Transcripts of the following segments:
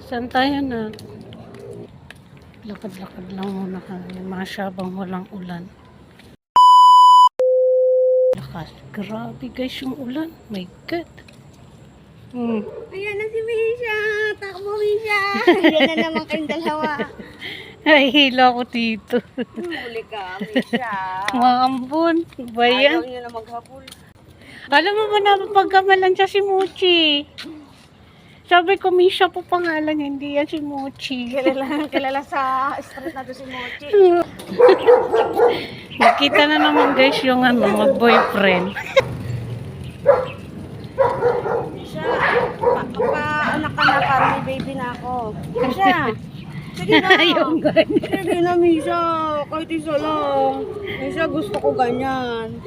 Saan tayo na? Lakad-lakad lang muna kami. Masyabang walang ulan. Lakas. Grabe guys yung ulan. My God. Ayan na si Misha! Takbo, Misha! Ayan na naman kayong dalawa. Ay, hila ko dito. Huli ka, Misha. Maambon. Ba Ayaw yan? niyo na maghabol. Alam mo ba napapagkamalan siya si Mochi? Sabi ko, Misha po pangalan niya. Hindi yan si Mochi. Kilala sa street na to si Mochi. Nakita na naman guys yung mag-boyfriend. Misha, anak ka na, parang may baby na ako. Misha! Sige na! Yung ganyan. Sige na, Misha! Kahit isa lang. Misha, gusto ko ganyan.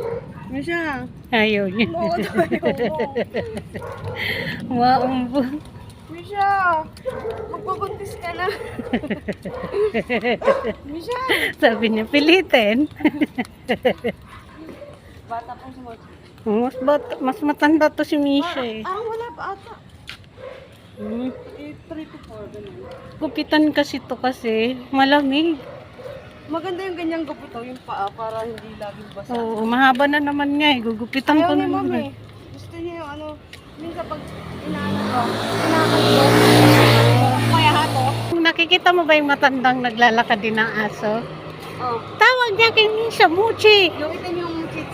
Misha! Ayaw niya. Maambon. Misha! Magbubuntis ka na. Misha! Sabi niya, pilitin. Bata pang si Mochi. Mas matanda to si Misha eh. Wala pa ata. 3 to 4, ganun. Gupitan kasi to kasi malamig. Maganda yung ganyang gupito, yung paa, para hindi laging basa. Oo, mahaba na naman nga eh. Gugupitan Ayaw ko ni na Ma'am naman. eh. Gusto niya yung ano, minsan pag inaano ko, inakan ko, kaya hato. Nakikita mo ba yung matandang naglalakad din ng aso? Oh. Tawag niya kay Misha, Mochi. Yung itin yung Shih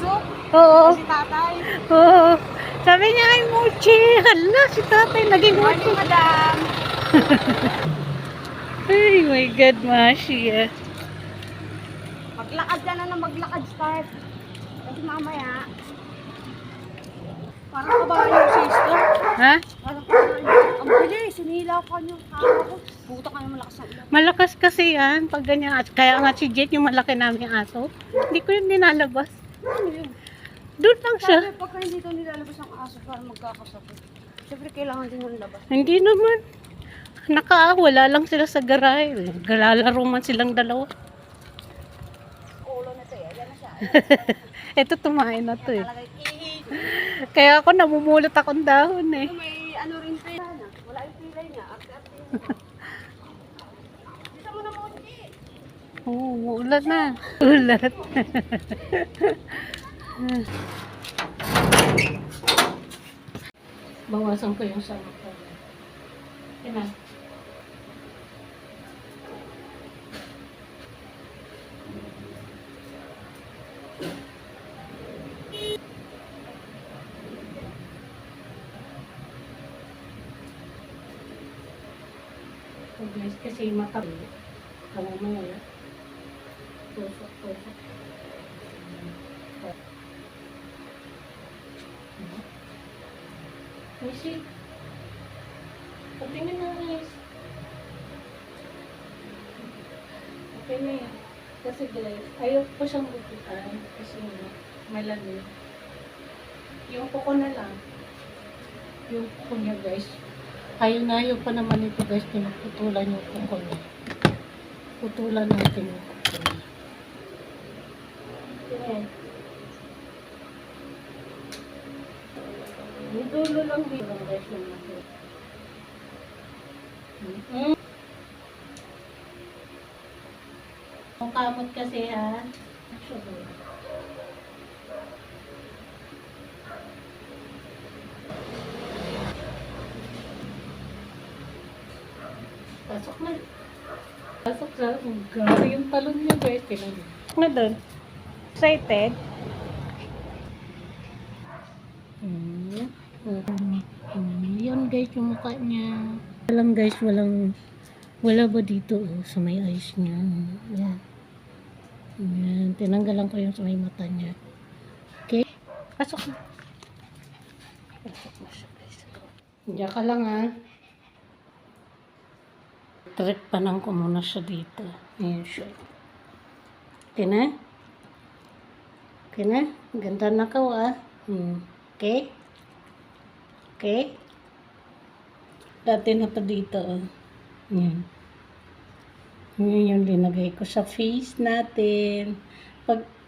Oo. si tatay. Oo. Sabi niya kay Mochi. Hala, si tatay naging Mochi. Morning, madam. Ay, my God, Mashi ah. Maglakad ka na maglakad start. Kasi mamaya, parang kabayo sister. Ha? Parang kabayo. Ang bilis, sinilaw ka niyo. Ako, buta ka na malakas ang ulan. Malakas kasi yan. Pag ganyan. Kaya nga si Jet, yung malaki namin aso. Hindi ko yun nilalabas. Ano yun? Doon lang siya. Sabi, pagka hindi ito nilalabas ang aso para magkakasakit. Siyempre, kailangan din yung labas. Hindi naman. Wala lang sila sa garahe. Galalaro man silang dalawa. Ulo na ito eh. Yan na siya. Ito, tumain na to eh. Talaga, Kaya ako namumulot akong dahon eh. may ano rin pa yan. Wala yung pilay niya. Arte-arte yun. Bisa mo na Mochi. Oo, ulat na. Ulat. Bawasan ko yung sama ko. Yan na. So guys, kasi matabi. Kamo mo yan. Tusok, tusok. Missy, patingin na guys. Okay na yan. Kasi guys, ayaw ko siyang bukitan. Kasi malamig. Yung kuko na lang. Yung kuko niya guys. Ayaw pa naman ito guys. Pinuputulan yung kuko niya. Putulan natin yung kuko niya. Ayan. Yung dulo lang dito guys yung natin. Ang kamot kasi ha. Actually. Pasok na. Pasok sa grabe yung talon niya guys. Tingnan mo. Na doon. Excited? Yan guys yung mukha niya. Walang guys, wala ba dito sa may eyes niya. Yan. Yan. Tinanggalan ko yung sa may mata niya. Okay? Pasok na. Pasok na siya guys. Diyan ka lang ha. Trip pa nang ko muna siya dito. Ayan siya. Okay na? Okay na? Ganda na ka ah. Okay? Okay? Dati na pa dito oh. Yan. Yan yung linagay ko sa face natin.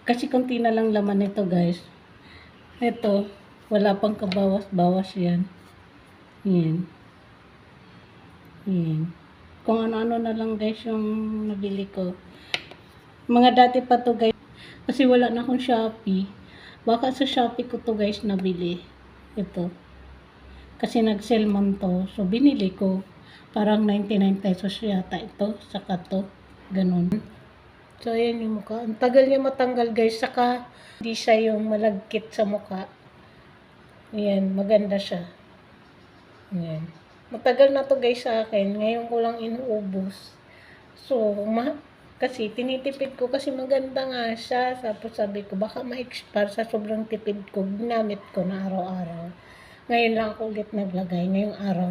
Kasi konti na lang laman nito guys. Ito, wala pang kabawas-bawas yan. Yan. Ayan. Kung ano-ano na lang guys yung nabili ko. Mga dati pa to guys. Kasi wala na akong Shopee. Baka sa Shopee ko to guys nabili. Ito. Kasi nag-sale man to. So binili ko. Parang 99 pesos yata ito. Saka to. Ganun. So ayan yung mukha. Ang tagal niya matanggal guys. Saka hindi siya yung malagkit sa mukha. Ayan. Maganda siya. Ayan. Matagal na to guys sa akin. Ngayon ko lang inuubos. So, kasi tinitipid ko kasi maganda nga siya. Tapos sabi ko baka ma-expire sa sobrang tipid ko. Ginamit ko na araw-araw. Ngayon lang ako ulit naglagay. Ngayong araw.